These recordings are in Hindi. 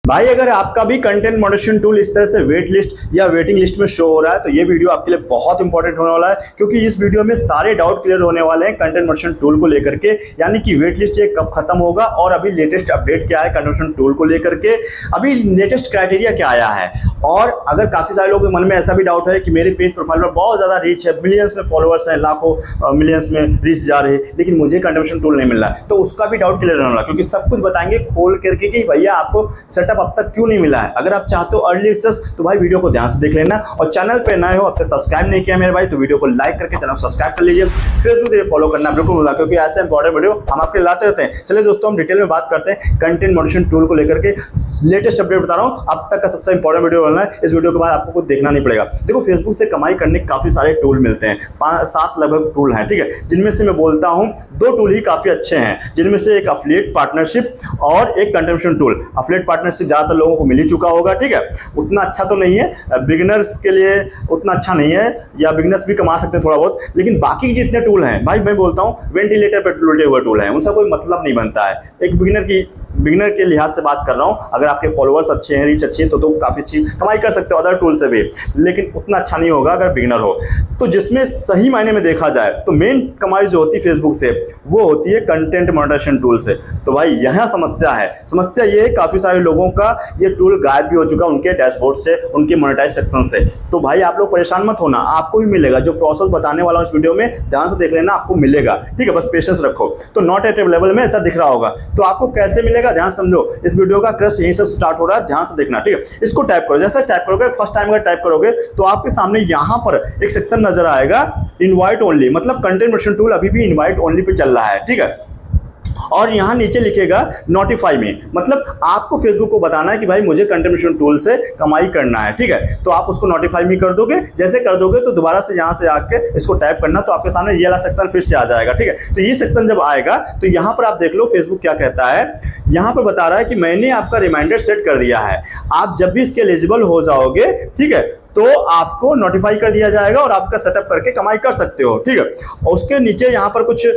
भाई अगर आपका भी कंटेंट मॉडरेशन टूल इस तरह से वेट लिस्ट या वेटिंग लिस्ट में शो हो रहा है तो ये वीडियो आपके लिए बहुत इंपॉर्टेंट होने वाला है, क्योंकि इस वीडियो में सारे डाउट क्लियर होने वाले हैं कंटेंट मॉडरेशन टूल को लेकर के, यानी कि वेट लिस्ट ये कब खत्म होगा और अभी लेटेस्ट अपडेट क्या है कंटेंट मॉडरेशन टूल को लेकर के, अभी लेटेस्ट क्राइटेरिया क्या आया है। और अगर काफी सारे लोगों के मन में ऐसा भी डाउट है कि मेरे पेज प्रोफाइल पर बहुत ज्यादा रीच है, मिलियंस में फॉलोअर्स हैं, लाखों मिलियंस में रीच जा रहे हैं, लेकिन मुझे कंटेंट मॉडरेशन टूल नहीं मिल रहा है, तो उसका भी डाउट क्लियर होने वाला, क्योंकि सब कुछ बताएंगे खोल करके कि भैया आपको सेटअप अब तक क्यों नहीं मिला है। अगर आप चाहते हो अर्ली एक्सेस तो भाई वीडियो को ध्यान से देख लेना, और चैनल पे नए हो अब तक सब्सक्राइब नहीं किया मेरे भाई तो वीडियो को लाइक करके चैनल सब्सक्राइब कर लीजिए, फेसबुक पे फॉलो करना बिल्कुल भूलना, क्योंकि ऐसे इंपॉर्टेंट वीडियो हम आपके लाते रहते हैं। चलिए दोस्तों हम डिटेल में बात करते हैं कंटेंट मॉडरेशन टूल को लेकर के, लेटेस्ट अपडेट बता रहा हूँ, अब तक का सबसे इंपॉर्टेंट वीडियो बनना है। इस वीडियो के बाद आपको कुछ देखना नहीं पड़ेगा। देखो फेसबुक से कमाई करने के काफी सारे टूल मिलते हैं, 5-7 लगभग टूल हैं, ठीक है, जिनमें से मैं बोलता हूँ 2 टूल ही काफी अच्छे हैं, जिनमें से एक अफिलिएट पार्टनरशिप और एक content moderation tool. Affiliate partnership ज्यादातर लोगों को मिल ही चुका होगा, ठीक है, उतना अच्छा तो नहीं है, बिगिनर्स के लिए उतना अच्छा नहीं है, या बिगिनर्स भी कमा सकते हैं थोड़ा बहुत, लेकिन बाकी जितने टूल हैं भाई मैं बोलता हूँ वेंटिलेटर पे उल्टे हुए टूल हैं, उनका कोई मतलब नहीं बनता है। एक बिगिनर के लिहाज से बात कर रहा हूँ, अगर आपके फॉलोअर्स अच्छे हैं, रीच अच्छी है तो काफ़ी अच्छी कमाई कर सकते हो अदर टूल से भी, लेकिन उतना अच्छा नहीं होगा अगर बिगिनर हो। तो जिसमें सही मायने में देखा जाए तो मेन कमाई जो होती है फेसबुक से वो होती है कंटेंट मॉडरेशन टूल से। तो भाई यहाँ समस्या है, समस्या ये है काफ़ी सारे लोगों का ये टूल गायब भी हो चुका उनके डैशबोर्ड से, उनके मोनेटाइज सेक्शन से। तो भाई आप लोग परेशान मत होना, आपको भी मिलेगा, जो प्रोसेस बताने वाला हूँ इस वीडियो में ध्यान से देख लेना, आपको मिलेगा, ठीक है, बस पेशेंस रखो। तो नॉट एट अवेलेबल में ऐसा दिख रहा होगा, तो आपको कैसे मिलेगा ध्यान समझो, इस वीडियो का क्रश यहीं से स्टार्ट हो रहा है, ध्यान से देखना, ठीक है। इसको टाइप करो, जैसे टाइप करोगे फर्स्ट टाइम अगर टाइप करोगे तो आपके सामने यहां पर एक सेक्शन नजर आएगा इनवाइट ओनली, मतलब कंटेंट मॉडरेशन टूल अभी भी इनवाइट ओनली पे चल रहा है, ठीक है। और यहां नीचे लिखेगा नोटिफाई में, मतलब आपको फेसबुक को बताना है कि भाई मुझे कंटेंट मॉडरेशन टूल से कमाई करना है, ठीक है। तो आप उसको नोटिफाई में कर दोगे, जैसे कर दोगे तो दोबारा से यहां से आके इसको टाइप करना, तो आपके सामने ये वाला सेक्शन फिर से आ जाएगा, ठीक है। तो ये सेक्शन जब आएगा तो यहां पर आप देख लो फेसबुक क्या कहता है, यहां पर बता रहा है कि मैंने आपका रिमाइंडर सेट कर दिया है, आप जब भी इसके एलिजिबल हो जाओगे, ठीक है, तो आपको नोटिफाई कर दिया जाएगा और आपका सेटअप करके कमाई कर सकते हो, ठीक है। और उसके नीचे यहाँ पर कुछ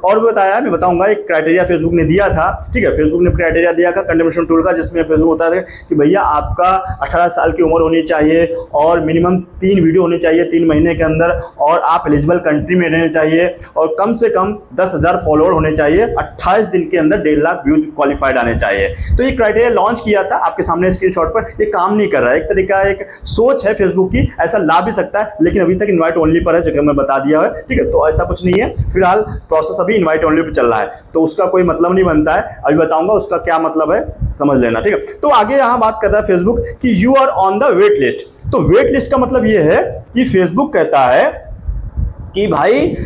और भी बताया, मैं बताऊंगा, एक क्राइटेरिया फेसबुक ने दिया था, ठीक है, फेसबुक ने क्राइटेरिया दिया था कंटेंट मॉडरेशन टूल का, जिसमें फेसबुक होता है कि भैया आपका 18 साल की उम्र होनी चाहिए और मिनिमम 3 वीडियो होनी चाहिए 3 महीने के अंदर, और आप एलिजिबल कंट्री में रहने चाहिए, और कम से कम 10,000 फॉलोअर होने चाहिए, 28 दिन के अंदर 1.5 लाख व्यूज क्वालिफाइड आने चाहिए। तो ये क्राइटेरिया लॉन्च किया था, आपके सामने स्क्रीनशॉट पर, ये काम नहीं कर रहा है, एक तरीका एक सोच है फेसबुक की, ऐसा ला भी सकता है, लेकिन अभी तक इन्वाइट ओनली पर है, जो कि मैं बता दिया है, ठीक है। तो ऐसा कुछ नहीं है, फिलहाल प्रोसेस इनवाइट ओनली पे चल रहा है, तो उसका कोई मतलब नहीं बनता है, अभी बताऊंगा उसका क्या मतलब है, समझ लेना, ठीक है। तो आगे यहां बात कर रहा है फेसबुक कि you are on the wait list. तो वेट लिस्ट का मतलब यह है कि फेसबुक कहता है कि भाई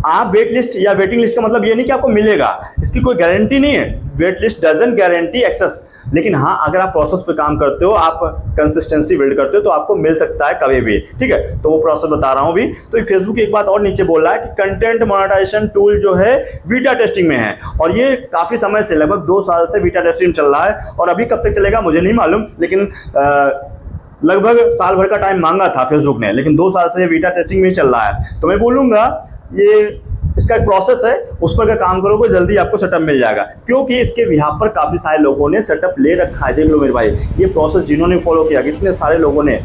आप वेट लिस्ट या वेटिंग लिस्ट का मतलब ये नहीं कि आपको मिलेगा, इसकी कोई गारंटी नहीं है, wait list doesn't guarantee access, लेकिन हाँ अगर आप प्रोसेस पे काम करते हो, आप कंसिस्टेंसी बिल्ड करते हो, तो आपको मिल सकता है कभी भी, ठीक है। तो वो प्रोसेस बता रहा हूँ भी। तो फेसबुक एक बात और नीचे बोल रहा है कि कंटेंट मोनेटाइजेशन टूल जो है बीटा टेस्टिंग में है, और ये काफी समय से लगभग 2 साल से बीटा टेस्टिंग चल रहा है, और अभी कब तक चलेगा मुझे नहीं मालूम, लेकिन लगभग साल भर का टाइम मांगा था फेसबुक ने, लेकिन 2 साल से बीटा टेस्टिंग में चल रहा है। तो मैं बोलूँगा ये इसका एक प्रोसेस है, उस पर अगर काम करोगे जल्दी आपको सेटअप मिल जाएगा, क्योंकि इसके यहाँ पर काफ़ी सारे लोगों ने सेटअप ले रखा है। देख लो मेरे भाई, ये प्रोसेस जिन्होंने फॉलो किया, कितने सारे लोगों ने,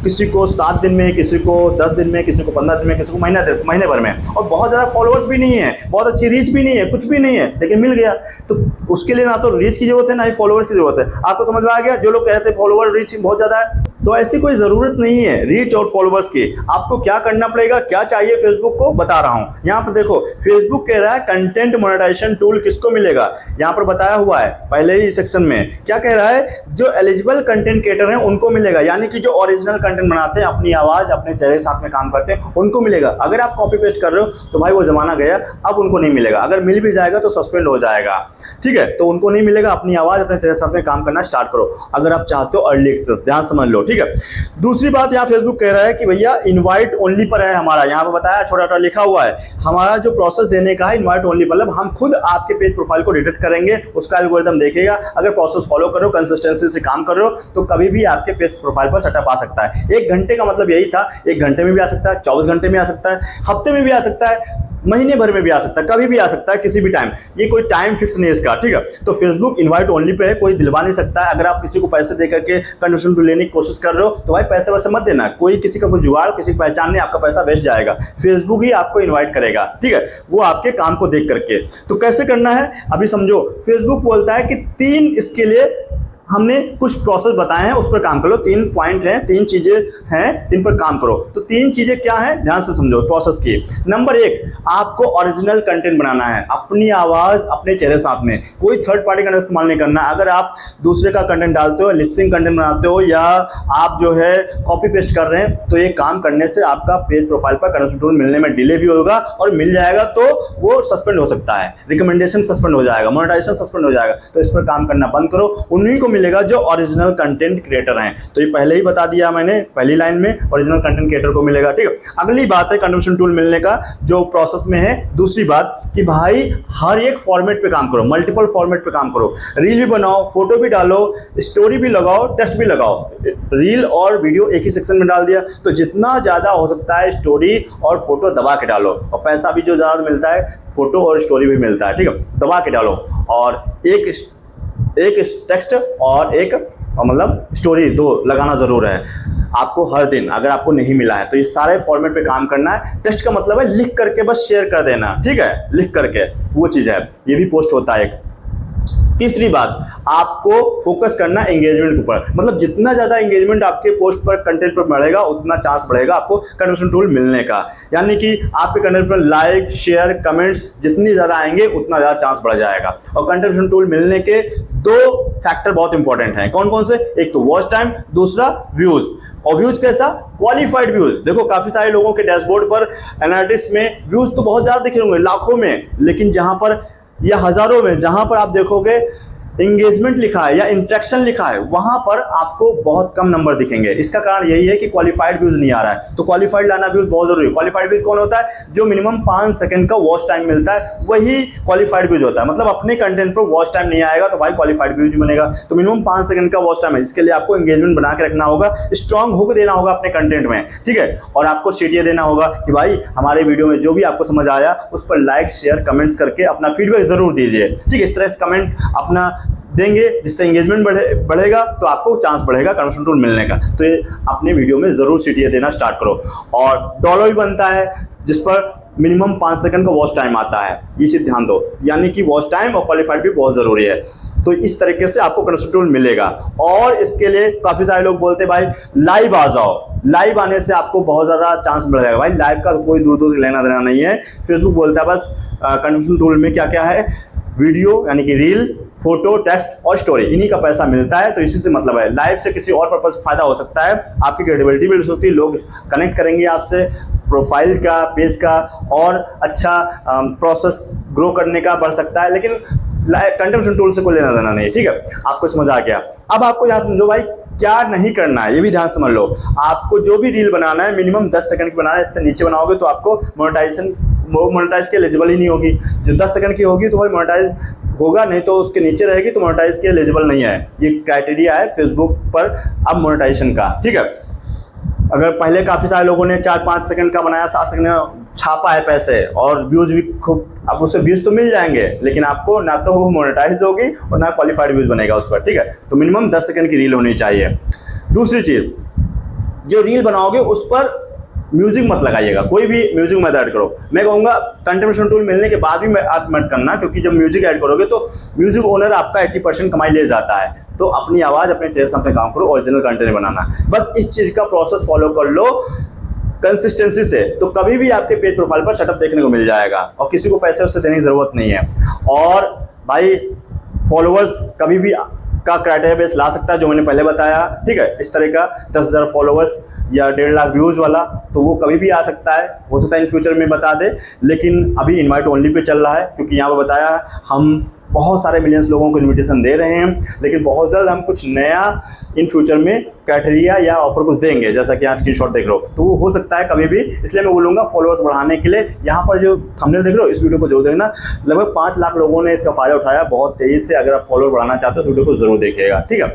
किसी को 7 दिन में, किसी को 10 दिन में, किसी को 15 दिन में, किसी को महीने भर में, और बहुत ज़्यादा फॉलोअर्स भी नहीं है, बहुत अच्छी रीच भी नहीं है, कुछ भी नहीं है, लेकिन मिल गया। तो उसके लिए ना तो रीच की जरूरत है ना ही फॉलोअर्स की जरूरत है। आपको समझ में आ गया? जो लोग कहते हैं फॉलोअर रीच बहुत ज़्यादा है, तो ऐसी कोई ज़रूरत नहीं है रीच और फॉलोअर्स की। आपको क्या करना पड़ेगा, क्या चाहिए फेसबुक को बता रहा हूँ। यहाँ पर देखो फेसबुक कह रहा है कंटेंट मोनेटाइजेशन टूल किसको मिलेगा, यहाँ पर बताया हुआ है पहले ही सेक्शन में, क्या कह रहा है, जो एलिजिबल कंटेंट क्रिएटर हैं उनको मिलेगा, यानी कि जो ओरिजिनल कंटेंट बनाते हैं, अपनी आवाज़ अपने चेहरे के साथ में काम करते हैं, उनको मिलेगा। अगर आप कॉपी पेस्ट कर रहे हो तो भाई वो जमाना गया, अब उनको नहीं मिलेगा, अगर मिल भी जाएगा तो सस्पेंड हो जाएगा, ठीक है। तो उनको नहीं मिलेगा, अपनी आवाज़ अपने चेहरे के साथ में काम करना स्टार्ट करो अगर आप चाहते हो अर्ली एक्सेस, ध्यान समझ लो, ठीक है। दूसरी बात यहाँ फेसबुक कह रहा है कि भैया इनवाइट ओनली पर है हमारा, यहाँ पर बताया छोटा छोटा लिखा हुआ है, हमारा जो प्रोसेस देने का है इनवाइट ओनली, मतलब हम खुद आपके पेज प्रोफाइल को डिटेक्ट करेंगे, उसका एल्गोरिथम देखेगा, अगर प्रोसेस फॉलो करो, कंसिस्टेंसी से काम कर रहे हो, तो कभी भी आपके पेज प्रोफाइल पर सेटअप आ सकता है। 1 घंटे का मतलब यही था, 1 घंटे में भी आ सकता है, 24 घंटे में आ सकता है, हफ्ते में भी आ सकता है, महीने भर में भी आ सकता है, कभी भी आ सकता है, किसी भी टाइम, ये कोई टाइम फिक्स नहीं है इसका, ठीक है। तो फेसबुक इनवाइट ओनली पे है, कोई दिलवा नहीं सकता है। अगर आप किसी को पैसे दे करके कन्वर्शन टूल लेने की कोशिश कर रहे हो तो भाई पैसे वैसे मत देना, कोई किसी का कोई जुगाड़, किसी की पहचान नहीं, आपका पैसा वेस्ट जाएगा। फेसबुक ही आपको इन्वाइट करेगा, ठीक है, वो आपके काम को देख करके। तो कैसे करना है अभी समझो। फेसबुक बोलता है कि 3 इसके लिए हमने कुछ प्रोसेस बताए हैं, उस पर काम करो। 3 पॉइंट हैं, 3 चीजें हैं, 3 पर काम करो। तो 3 चीजें क्या है, ध्यान से समझो प्रोसेस की। नंबर 1, आपको ओरिजिनल कंटेंट बनाना है, अपनी आवाज अपने चेहरे साथ में, कोई थर्ड पार्टी का इस्तेमाल नहीं करना। अगर आप दूसरे का कंटेंट डालते हो, लिपसिंग कंटेंट बनाते हो, या आप जो है कॉपी पेस्ट कर रहे हैं, तो ये काम करने से आपका पेज प्रोफाइल पर कन्वर्शन टूल मिलने में डिले भी होगा, और मिल जाएगा तो वो सस्पेंड हो सकता है, रिकमेंडेशन सस्पेंड हो जाएगा, मोनेटाइजेशन सस्पेंड हो जाएगा। तो इस पर काम करना बंद करो, उन्हीं को मिलेगा जो ओरिजिनल कंटेंट क्रिएटर हैं। तो ये पहले ही बता दिया मैंने, पहली लाइन में ओरिजिनल कंटेंट क्रिएटर को मिलेगा, ठीक है। अगली बात है कन्वर्शन टूल मिलने का जो प्रोसेस में है, दूसरी बात कि भाई हर एक फॉर्मेट पे काम करो, मल्टीपल फॉर्मेट पे काम करो। रील भी बनाओ, फोटो भी डालो, स्टोरी भी लगाओ, टेक्स्ट भी लगाओ। रील और वीडियो एक ही सेक्शन में डाल दिया तो जितना ज्यादा हो सकता है स्टोरी और फोटो दबा के डालो, और पैसा भी जो ज्यादा मिलता है फोटो और स्टोरी भी मिलता है, ठीक है, दबा के डालो। और एक टेक्स्ट और एक मतलब स्टोरी 2 लगाना जरूर है आपको हर दिन, अगर आपको नहीं मिला है तो। इस सारे फॉर्मेट पे काम करना है। टेक्स्ट का मतलब है लिख करके बस शेयर कर देना, ठीक है, लिख करके, वो चीज़ है, ये भी पोस्ट होता है एक। तीसरी बात, आपको फोकस करना एंगेजमेंट के ऊपर, मतलब जितना ज़्यादा एंगेजमेंट आपके पोस्ट पर कंटेंट पर बढ़ेगा उतना चांस बढ़ेगा आपको कन्वर्शन टूल मिलने का। यानी कि आपके कंटेंट पर लाइक, शेयर, कमेंट्स जितनी ज़्यादा आएंगे उतना ज़्यादा चांस बढ़ जाएगा। और कन्वर्शन टूल मिलने के 2 फैक्टर बहुत इंपॉर्टेंट हैं। कौन कौन से? एक तो वॉच टाइम, दूसरा व्यूज़। और व्यूज़ कैसा? Qualified views. देखो काफ़ी सारे लोगों के डैशबोर्ड पर एनालिटिक्स में व्यूज़ तो बहुत ज़्यादा दिख रहे होंगे, लाखों में, लेकिन जहाँ पर या हजारों में, जहां पर आप देखोगे इंगेजमेंट लिखा है या इंटरेक्शन लिखा है, वहां पर आपको बहुत कम नंबर दिखेंगे। इसका कारण यही है कि क्वालिफाइड व्यूज नहीं आ रहा है। तो क्वालिफाइड लाना व्यूज बहुत जरूरी है। क्वालिफाइड व्यूज कौन होता है? जो मिनिमम 5 सेकंड का वॉच टाइम मिलता है, वही क्वालिफाइड व्यूज होता है। मतलब अपने कंटेंट पर वॉच टाइम नहीं आएगा तो भाई क्वालिफाइड व्यूज नहीं बनेगा। तो मिनिमम 5 सेकंड का वॉच टाइम है, इसके लिए आपको एंगेजमेंट बना के रखना होगा, स्ट्रॉन्ग हुक देना होगा अपने कंटेंट में, ठीक है। और आपको सीटीए देना होगा कि भाई हमारे वीडियो में जो भी आपको समझ आया उस पर लाइक, शेयर, कमेंट्स करके अपना फीडबैक जरूर दीजिए, ठीक है। इस तरह से कमेंट अपना देंगे जिससे एंगेजमेंट बढ़ेगा तो आपको चांस बढ़ेगा कन्वर्शन टूल मिलने का। तो ये अपने वीडियो में जरूर सीटीए देना स्टार्ट करो। और डॉलर भी बनता है जिस पर मिनिमम 5 सेकंड का वॉच टाइम आता है, ये चीज़ ध्यान दो। यानी कि वॉच टाइम और क्वालिफाइड भी बहुत ज़रूरी है। तो इस तरीके से आपको कन्वर्शन टूल मिलेगा। और इसके लिए काफ़ी सारे लोग बोलते हैं भाई लाइव आ जाओ, लाइव आने से आपको बहुत ज़्यादा चांस बढ़ जाएगा। भाई लाइव का कोई दूर दूर लेना देना नहीं है। फेसबुक बोलता है बस कन्वर्शन टूल में क्या क्या है, वीडियो यानी कि रील, फोटो, टेक्स्ट और स्टोरी, इन्हीं का पैसा मिलता है। तो इसी से मतलब है, लाइव से किसी और पर्पस फायदा हो सकता है, आपकी क्रेडिबिलिटी बिल्ड होती है, लोग कनेक्ट करेंगे आपसे, प्रोफाइल का, पेज का और अच्छा प्रोसेस ग्रो करने का बढ़ सकता है। लेकिन कन्वर्शन टूल से कोई लेना देना नहीं है, ठीक है। आपको समझ आ गया। अब आपको यहाँ समझो भाई क्या नहीं करना है, ये भी ध्यान समझ लो। आपको जो भी रील बनाना है मिनिमम 10 सेकंड की बनाना है। इससे नीचे बनाओगे तो आपको मोनेटाइज के एलिजिबल ही नहीं होगी। जो 10 सेकंड की होगी तो भाई मोनेटाइज होगा, नहीं तो उसके नीचे रहेगी तो मोनेटाइज के एलिजिबल नहीं है। ये क्राइटेरिया है फेसबुक पर अब मोनेटाइजेशन का, ठीक है। अगर पहले काफ़ी सारे लोगों ने 4-5 सेकंड का बनाया, 7 सेकंड में छापा है पैसे और व्यूज़ भी खूब, अब उससे व्यूज़ तो मिल जाएंगे लेकिन आपको ना तो वो मोनेटाइज होगी और ना क्वालिफाइड व्यूज़ बनेगा उस पर, ठीक है। तो मिनिमम 10 सेकंड की रील होनी चाहिए। दूसरी चीज़, जो रील बनाओगे उस पर म्यूजिक मत लगाइएगा, कोई भी म्यूजिक मत ऐड करो। मैं कहूँगा कन्वर्शन टूल मिलने के बाद भी आप मत करना, क्योंकि जब म्यूजिक ऐड करोगे तो म्यूजिक ओनर आपका 80% कमाई ले जाता है। तो अपनी आवाज़ अपने चेहरे से अपने काम करो, ओरिजिनल कंटेंट बनाना। बस इस चीज़ का प्रोसेस फॉलो कर लो कंसिस्टेंसी से, तो कभी भी आपके पेज प्रोफाइल पर सेटअप देखने को मिल जाएगा और किसी को पैसे उससे देने की ज़रूरत नहीं है। और भाई फॉलोअर्स कभी भी का क्राइटेरिया बेस ला सकता है, जो मैंने पहले बताया, ठीक है। इस तरह का 10,000 फॉलोअर्स या 1.5 लाख व्यूज़ वाला, तो वो कभी भी आ सकता है, हो सकता है इन फ्यूचर में बता दे। लेकिन अभी इनवाइट ओनली पे चल रहा है, क्योंकि यहाँ पर बताया हम बहुत सारे मिलियंस लोगों को इन्विटेशन दे रहे हैं, लेकिन बहुत जल्द हम कुछ नया इन फ्यूचर में क्राइटेरिया या ऑफर को देंगे, जैसा कि यहाँ स्क्रीनशॉट देख लो, तो वो हो सकता है कभी भी। इसलिए मैं बोलूँगा फॉलोअर्स बढ़ाने के लिए यहाँ पर जो थंबनेल देख रहे हो, इस वीडियो को जरूर देखना। लगभग 5 लाख लोगों ने इसका फायदा उठाया बहुत तेजी से। अगर आप फॉलोअर बढ़ाना चाहते हो इस वीडियो को जरूर देखिएगा, ठीक है,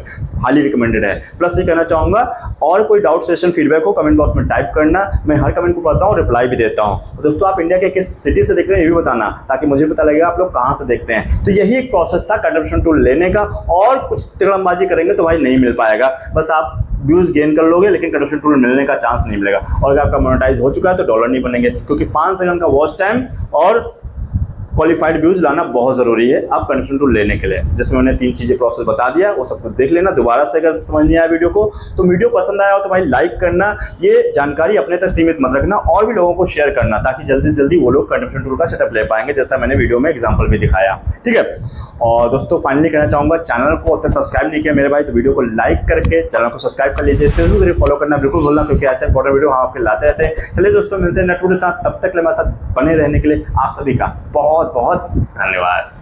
हाईली रिकमेंडेड है। प्लस ये कहना चाहूँगा, और कोई डाउट सेशन फीडबैक हो कमेंट बॉक्स में टाइप करना, मैं हर कमेंट को पढ़ता हूँ, रिप्लाई भी देता हूँ। दोस्तों आप इंडिया के किस सिटी से देख रहे हैं ये भी बताना, ताकि मुझे पता लगेगा आप लोग कहाँ से देखते हैं। तो यही एक प्रोसेस था कंट्रीब्यूशन टूल लेने का, और कुछ तिकड़मबाजी करेंगे तो भाई नहीं मिल पाएगा। बस आप व्यूज गेन कर लोगे, लेकिन कंट्रीब्यूशन टूल मिलने का चांस नहीं मिलेगा। और अगर आपका मोनेटाइज हो चुका है तो डॉलर नहीं बनेंगे, क्योंकि 5 सेकंड का वॉच टाइम और क्वालिफाइड व्यूज लाना बहुत ज़रूरी है आप कंट्रीब्यूशन टूल लेने के लिए, जिसमें उन्हें 3 चीज़ें प्रोसेस बता दिया, वो सब कुछ देख लेना दोबारा से। अगर समझ नहीं आया वीडियो को, तो वीडियो पसंद आया हो तो भाई लाइक करना। ये जानकारी अपने तक सीमित मत रखना, और भी लोगों को शेयर करना, ताकि जल्दी से जल्दी वो लोग कंट्रीब्यूशन टूल का सेटअप ले पाएंगे, जैसा मैंने वीडियो में एग्जाम्पल भी दिखाया, ठीक है। और दोस्तों फाइनली कहना चाहूँगा, चैनल को अब तक सब्सक्राइब नहीं किया मेरे भाई, तो वीडियो को लाइक करके चैनल को सब्सक्राइब कर लीजिए। फेसबुक पर फॉलो करना बिल्कुल भूलना, क्योंकि ऐसे इंपॉर्टेंट वीडियो हम आपके लाते रहते हैं। चलिए दोस्तों, मिलते हैं नेक्स्ट वीडियो के साथ, तब तक हमारे साथ बने रहने के लिए आप सभी का बहुत बहुत धन्यवाद।